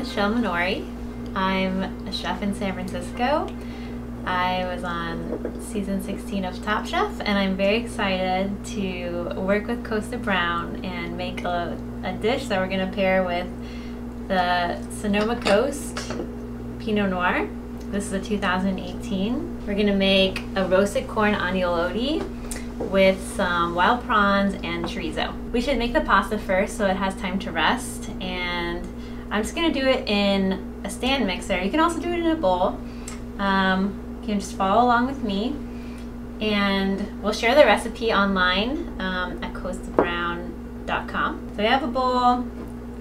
Michelle Minori. I'm a chef in San Francisco. I was on season 16 of Top Chef, and I'm very excited to work with Kosta Browne and make a dish that we're going to pair with the Sonoma Coast Pinot Noir. This is a 2018. We're going to make a roasted corn agnolotti with some wild prawns and chorizo. We should make the pasta first so it has time to rest, and I'm just going to do it in a stand mixer. You can also do it in a bowl. You can just follow along with me, and we'll share the recipe online at kostabrowne.com. So I have a bowl.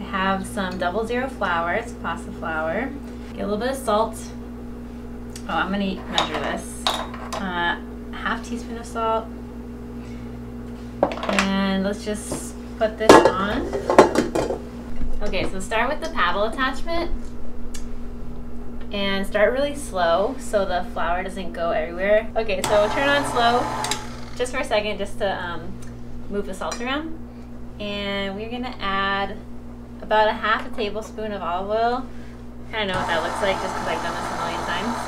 I have some 00 flour, it's pasta flour. Get a little bit of salt. Oh, I'm gonna measure this. Half teaspoon of salt. And let's just put this on. Okay, so start with the paddle attachment and start really slow so the flour doesn't go everywhere. Okay, so turn on slow just for a second, just to move the salt around. And we're gonna add about a half a tablespoon of olive oil. I kind of know what that looks like just because I've done this a million times.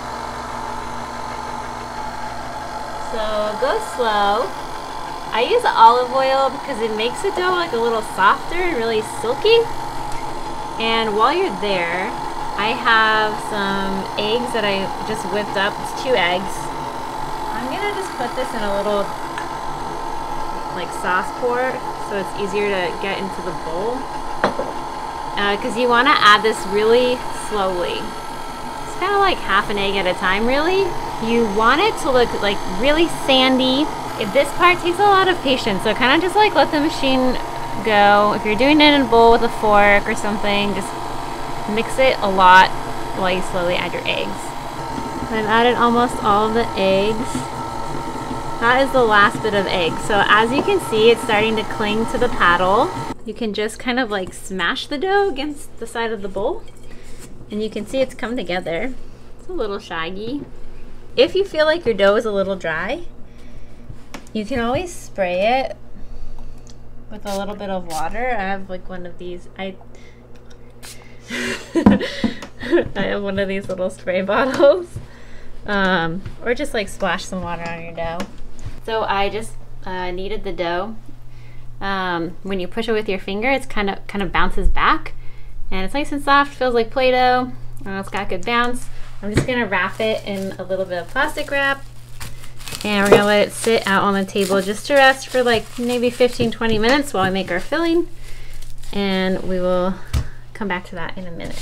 So go slow. I use olive oil because it makes the dough like a little softer and really silky. And while you're there, I have some eggs that I just whipped up. It's 2 eggs. I'm gonna just put this in a little like sauce pour so it's easier to get into the bowl. Because you want to add this really slowly. It's kind of like half an egg at a time, really. You want it to look like really sandy. This part takes a lot of patience, so kind of just like let the machine go. If you're doing it in a bowl with a fork or something, just mix it a lot while you slowly add your eggs. I've added almost all of the eggs. That is the last bit of egg. So as you can see, it's starting to cling to the paddle. You can just kind of like smash the dough against the side of the bowl, and you can see it's come together. It's a little shaggy. If you feel like your dough is a little dry, you can always spray it with a little bit of water. I have like one of these. I have one of these little spray bottles. Or just like splash some water on your dough. So I just kneaded the dough. When you push it with your finger, it's kind of bounces back, and it's nice and soft. Feels like Play-Doh. It's got good bounce. I'm just gonna wrap it in a little bit of plastic wrap, and we're gonna let it sit out on the table just to rest for like maybe 15-20 minutes while we make our filling, and we will come back to that in a minute.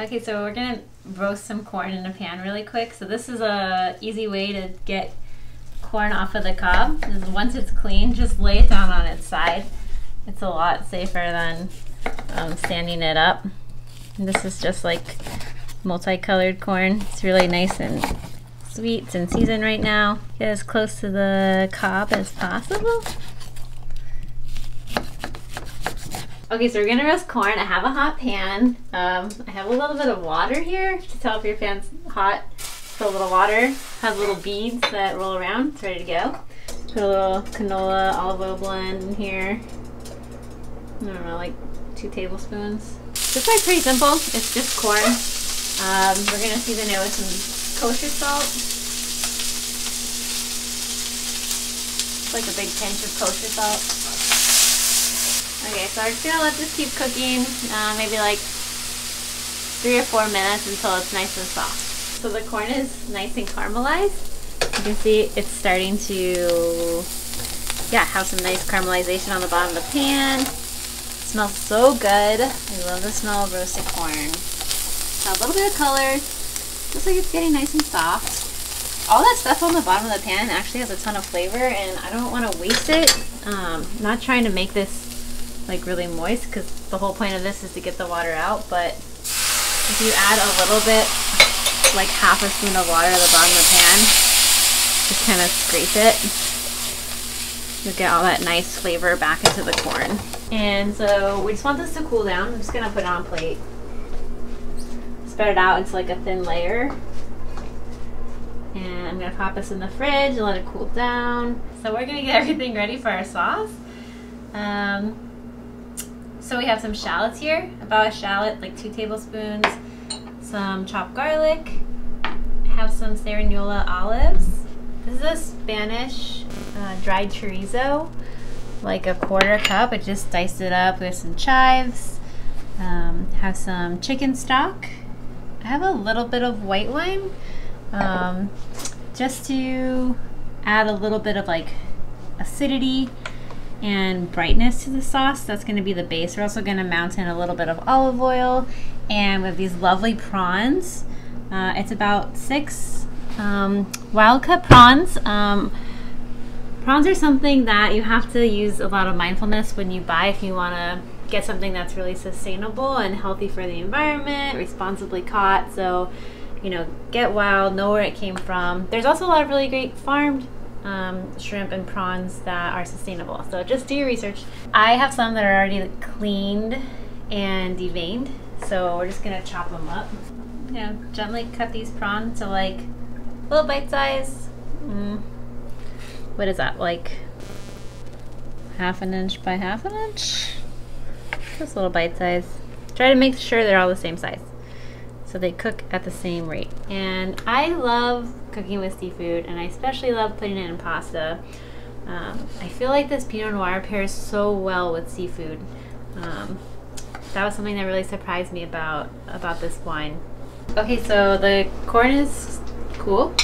Okay, so we're gonna roast some corn in a pan really quick. So this is a easy way to get corn off of the cob. Once it's clean, just lay it down on its side. It's a lot safer than standing it up. And this is just like multicolored corn. It's really nice and sweet. It's in season right now. Get as close to the cob as possible. Okay, so we're gonna roast corn. I have a hot pan. I have a little bit of water here to tell if your pan's hot. Put a little water, has little beads that roll around. It's ready to go. Put a little canola olive oil blend in here. I don't know, like 2 tablespoons. It's like pretty simple. It's just corn. We're gonna season it with some kosher salt. It's like a big pinch of kosher salt. Okay, so I'm just gonna let this keep cooking, maybe like 3 or 4 minutes until it's nice and soft. So the corn is nice and caramelized. You can see it's starting to, have some nice caramelization on the bottom of the pan. It smells so good. I love the smell of roasted corn. Got a little bit of color. Looks like it's getting nice and soft. All that stuff on the bottom of the pan actually has a ton of flavor, and I don't want to waste it. I'm not trying to make this like really moist, because the whole point of this is to get the water out, but if you add a little bit, like half a spoon of water at the bottom of the pan, just kind of scrape it, you'll get all that nice flavor back into the corn. And so we just want this to cool down. I'm just gonna put it on a plate, spread it out into like a thin layer, and I'm gonna pop this in the fridge and let it cool down. So we're gonna get everything ready for our sauce. So we have some shallots here, about a shallot, like 2 tablespoons, some chopped garlic, have some Cerignola olives. This is a Spanish dried chorizo, like a 1/4 cup. I just diced it up with some chives. Have some chicken stock. I have a little bit of white wine, just to add a little bit of like acidity and brightness to the sauce. That's going to be the base. We're also going to mount in a little bit of olive oil, and with these lovely prawns. It's about 6 wild cut prawns. Prawns are something that you have to use a lot of mindfulness when you buy if you want to get something that's really sustainable and healthy for the environment, responsibly caught. So, you know, get wild, know where it came from. There's also a lot of really great farmed shrimp and prawns that are sustainable. So just do your research. I have some that are already cleaned and deveined. So we're just gonna chop them up. You know, gently cut these prawns to like little bite size. What is that, like 1/2 inch by 1/2 inch? Just a little bite size. Try to make sure they're all the same size so they cook at the same rate. And I love cooking with seafood, and I especially love putting it in pasta. I feel like this Pinot Noir pairs so well with seafood. That was something that really surprised me about this wine. Okay, so the corn is cool.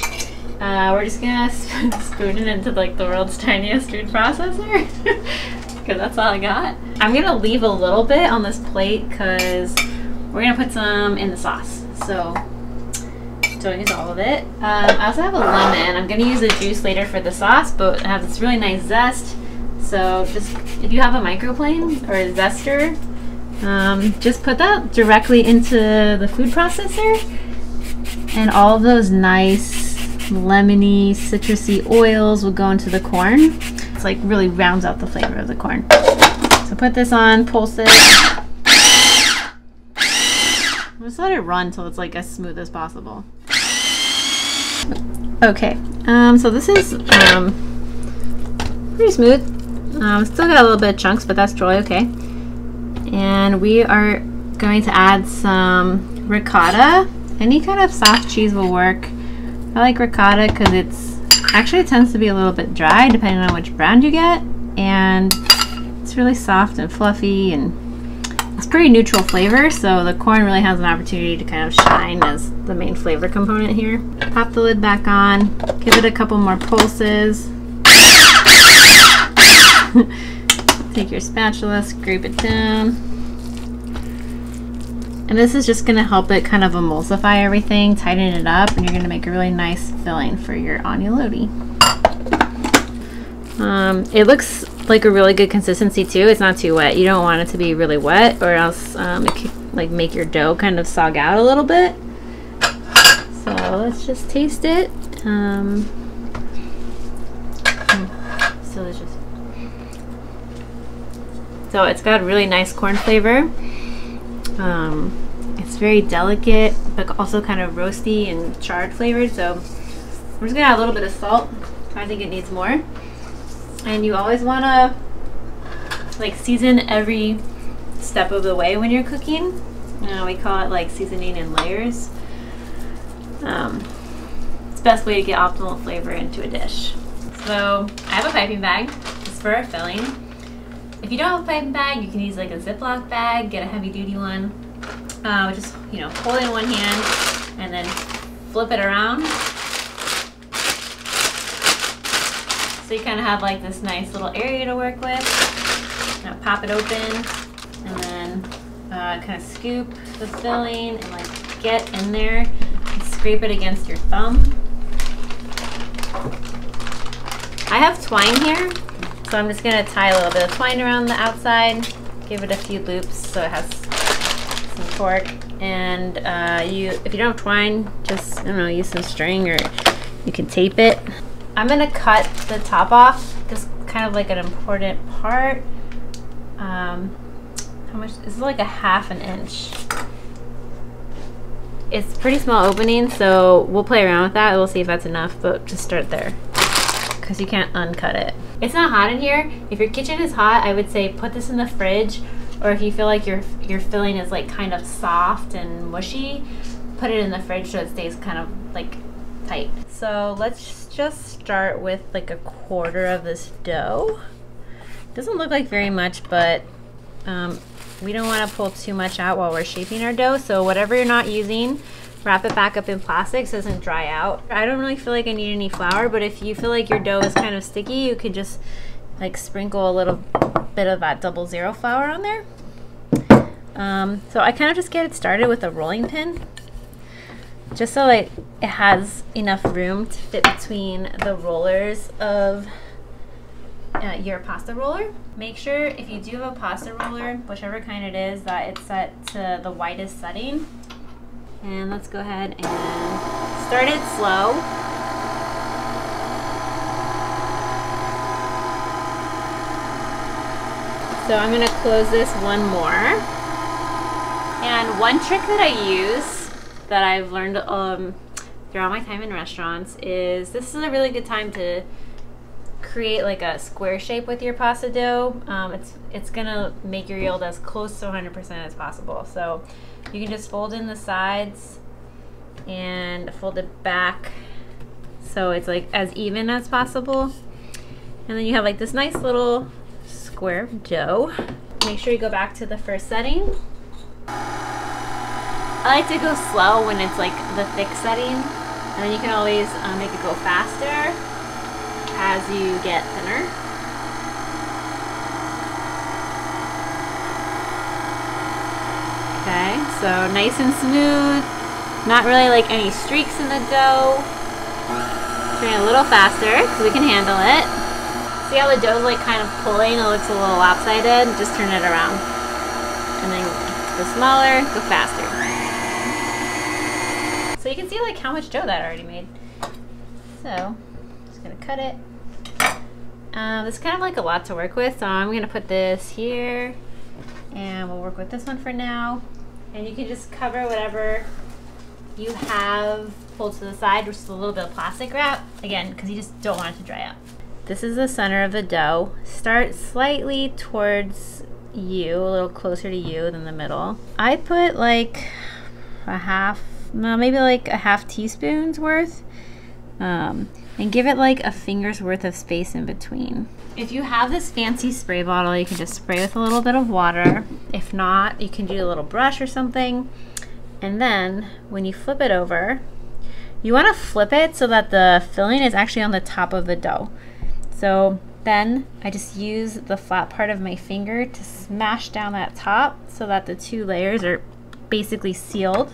We're just gonna spoon it into like the world's tiniest food processor because that's all I got. I'm gonna leave a little bit on this plate because we're gonna put some in the sauce. So don't use all of it. I also have a lemon. I'm gonna use the juice later for the sauce, but it has this really nice zest. So just if you have a microplane or a zester, just put that directly into the food processor, and all of those nice lemony, citrusy oils will go into the corn. It's like really rounds out the flavor of the corn. So put this on, pulse it. Just let it run until it's like as smooth as possible. Okay, so this is pretty smooth. Still got a little bit of chunks, but that's totally okay. And we are going to add some ricotta. Any kind of soft cheese will work. I like ricotta because it tends to be a little bit dry depending on which brand you get, and it's really soft and fluffy, and it's pretty neutral flavor, so the corn really has an opportunity to kind of shine as the main flavor component here. Pop the lid back on, give it a couple more pulses. Take your spatula, scrape it down. And this is just going to help it kind of emulsify everything, tighten it up, and you're going to make a really nice filling for your agnolotti. It looks like a really good consistency too. It's not too wet. You don't want it to be really wet, or else it could like make your dough kind of sog out a little bit. So let's just taste it. It's delicious. So it's got really nice corn flavor. It's very delicate, but also kind of roasty and charred flavored. So we're just gonna add a little bit of salt. I think it needs more. And you always wanna like season every step of the way when you're cooking. We call it like seasoning in layers. It's the best way to get optimal flavor into a dish. So I have a piping bag. It's for a filling. If you don't have a piping bag, you can use like a Ziploc bag, get a heavy duty one. Just, you know, hold it in one hand and then flip it around. So you kind of have like this nice little area to work with. Now pop it open and then kind of scoop the filling and like get in there and scrape it against your thumb. I have twine here, so I'm just gonna tie a little bit of twine around the outside, give it a few loops so it has some torque. And if you don't have twine, just, I don't know, use some string, or you can tape it. I'm gonna cut the top off, just kind of like an important part. How much? This is like a 1/2 inch. It's pretty small opening, so we'll play around with that. We'll see if that's enough, but just start there, because you can't uncut it. It's not hot in here. If your kitchen is hot, I would say put this in the fridge or if you feel like your filling is like kind of soft and mushy, put it in the fridge so it stays kind of like tight. So let's just start with like a quarter of this dough. Doesn't look like very much, but we don't want to pull too much out while we're shaping our dough. So whatever you're not using, wrap it back up in plastic so it doesn't dry out. I don't really feel like I need any flour, but if you feel like your dough is kind of sticky, you could just like sprinkle a little bit of that 00 flour on there. So I kind of just get it started with a rolling pin, just so like it has enough room to fit between the rollers of your pasta roller. Make sure if you do have a pasta roller, whichever kind it is, that it's set to the widest setting. And let's go ahead and start it slow. So I'm gonna close this one more. And one trick that I use that I've learned throughout my time in restaurants is this is a really good time to create like a square shape with your pasta dough. It's gonna make your yield as close to 100% as possible. So you can just fold in the sides and fold it back so it's like as even as possible. And then you have like this nice little square dough. Make sure you go back to the first setting. I like to go slow when it's like the thick setting, and then you can always make it go faster as you get thinner. Okay, so nice and smooth, not really like any streaks in the dough. Turn it a little faster because we can handle it. See how the dough's like kind of pulling, it looks a little lopsided? Just turn it around. And then go smaller, go faster. So you can see like how much dough that already made. So, just gonna cut it. This is kind of like a lot to work with, so I'm gonna put this here, and we'll work with this one for now. And you can just cover whatever you have pulled to the side, which is a little bit of plastic wrap, again, because you just don't want it to dry out. This is the center of the dough. Start slightly towards you, a little closer to you than the middle. I put like maybe like a half teaspoon's worth, and give it like a finger's worth of space in between. If you have this fancy spray bottle, you can just spray with a little bit of water. If not, you can do a little brush or something. And then when you flip it over, you want to flip it so that the filling is actually on the top of the dough. So then I just use the flat part of my finger to smash down that top so that the two layers are basically sealed.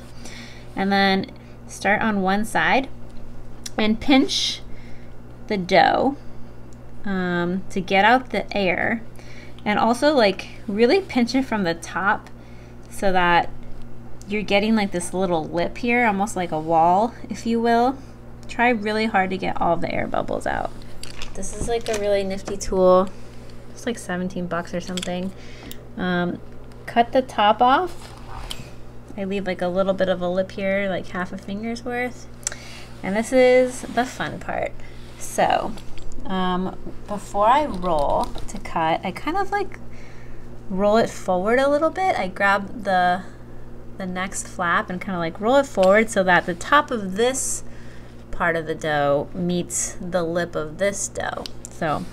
And then start on one side and pinch the dough to get out the air, and also like really pinch it from the top so that you're getting like this little lip here, almost like a wall, if you will. Try really hard to get all the air bubbles out. This is like a really nifty tool. It's like 17 bucks or something. Cut the top off. I leave like a little bit of a lip here, like half a finger's worth. And this is the fun part. So, before I roll to cut, I kind of like roll it forward a little bit. I grab the next flap and kind of like roll it forward so that the top of this part of the dough meets the lip of this dough. So,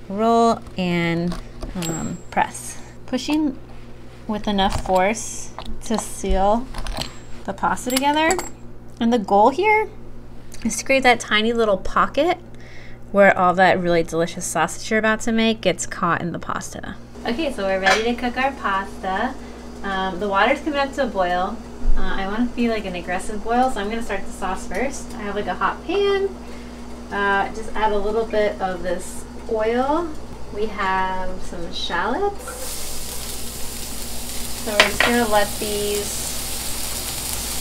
roll and press. Pushing with enough force to seal the pasta together. And the goal here is to create that tiny little pocket where all that really delicious sausage you're about to make gets caught in the pasta. Okay, so we're ready to cook our pasta. The water's coming up to a boil. I want it to be like an aggressive boil, so I'm gonna start the sauce first. I have like a hot pan. Just add a little bit of this oil. We have some shallots. So we're just gonna let these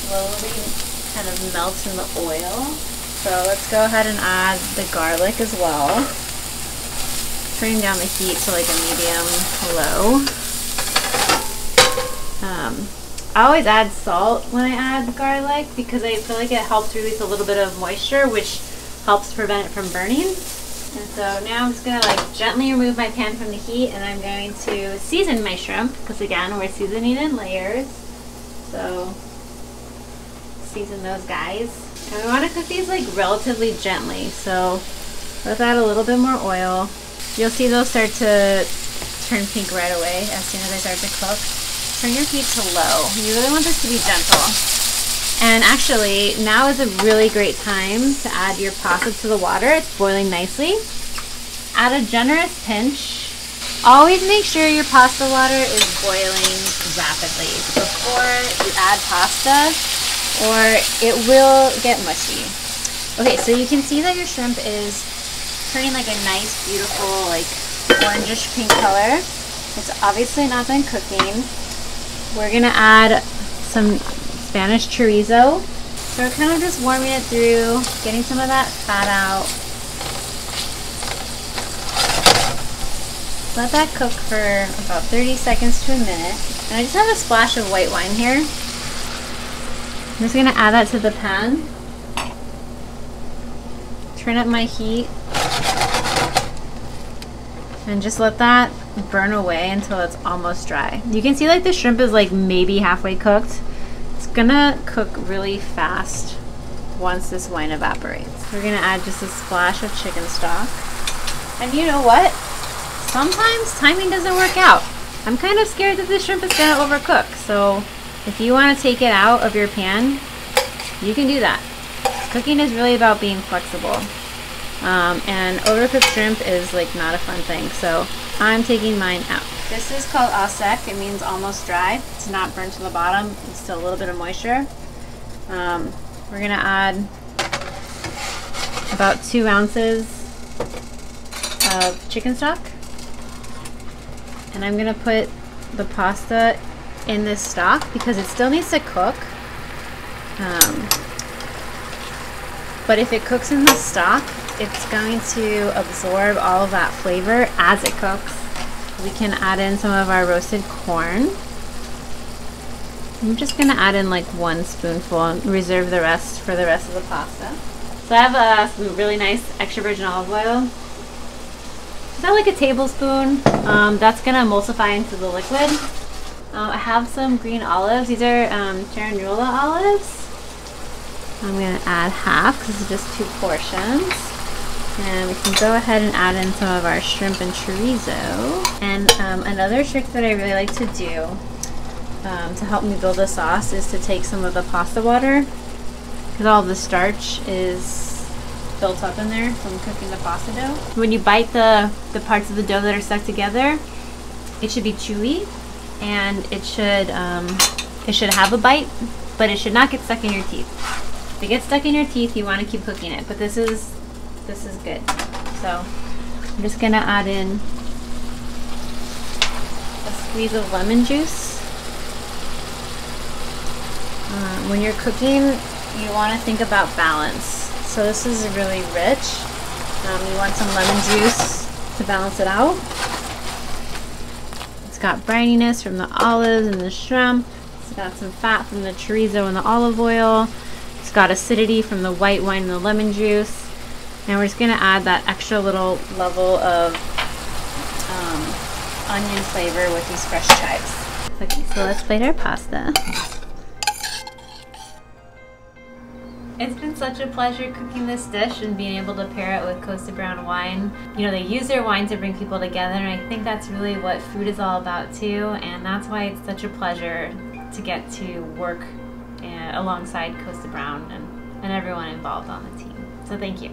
slowly kind of melt in the oil. So let's go ahead and add the garlic as well. Turning down the heat to like a medium-low. I always add salt when I add garlic because I feel like it helps release a little bit of moisture, which helps prevent it from burning. And so now I'm just gonna like gently remove my pan from the heat, and I'm going to season my shrimp, because again, we're seasoning in layers. So season those guys. And we want to cook these like relatively gently. So let's add a little bit more oil. You'll see those start to turn pink right away as soon as they start to cook. Turn your heat to low. You really want this to be gentle. And actually, now is a really great time to add your pasta to the water. It's boiling nicely. Add a generous pinch. Always make sure your pasta water is boiling rapidly before you add pasta, or it will get mushy. Okay, so you can see that your shrimp is turning like a nice, beautiful, like orangish pink color. It's obviously not done cooking. We're gonna add some Spanish chorizo. So we're kind of just warming it through, getting some of that fat out. Let that cook for about 30 seconds to a minute. And I just have a splash of white wine here. I'm just gonna add that to the pan. Turn up my heat. And just let that burn away until it's almost dry. You can see like the shrimp is like maybe halfway cooked. It's gonna cook really fast once this wine evaporates. We're gonna add just a splash of chicken stock. And you know what? Sometimes timing doesn't work out. I'm kind of scared that the shrimp is gonna overcook. So if you wanna take it out of your pan, you can do that. Cooking is really about being flexible. And overcooked shrimp is like not a fun thing. So I'm taking mine out. This is called au sec. It means almost dry. It's not burnt to the bottom. It's still a little bit of moisture. We're gonna add about 2 ounces of chicken stock. And I'm gonna put the pasta in this stock because it still needs to cook. But if it cooks in the stock, it's going to absorb all of that flavor as it cooks. We can add in some of our roasted corn. I'm just gonna add in like 1 spoonful and reserve the rest for the rest of the pasta. So I have some really nice extra virgin olive oil. Is that like a tablespoon? That's gonna emulsify into the liquid. I have some green olives. These are Terranula olives. I'm gonna add half because it's just 2 portions. And we can go ahead and add in some of our shrimp and chorizo. And another trick that I really like to do to help me build a sauce is to take some of the pasta water, because all of the starch is built up in there from cooking the pasta dough. When you bite the parts of the dough that are stuck together, it should be chewy, and it should have a bite, but it should not get stuck in your teeth. If it gets stuck in your teeth, you want to keep cooking it, but this is good. So I'm just gonna add in a squeeze of lemon juice. When you're cooking, you want to think about balance. So this is really rich. You want some lemon juice to balance it out. It's got brininess from the olives and the shrimp. It's got some fat from the chorizo and the olive oil. It's got acidity from the white wine and the lemon juice. And we're just going to add that extra little level of onion flavor with these fresh chives. Okay, so let's plate our pasta. It's been such a pleasure cooking this dish and being able to pair it with Kosta Browne wine. You know, they use their wine to bring people together, and I think that's really what food is all about too, and that's why it's such a pleasure to get to work alongside Kosta Browne and everyone involved on the team. So thank you.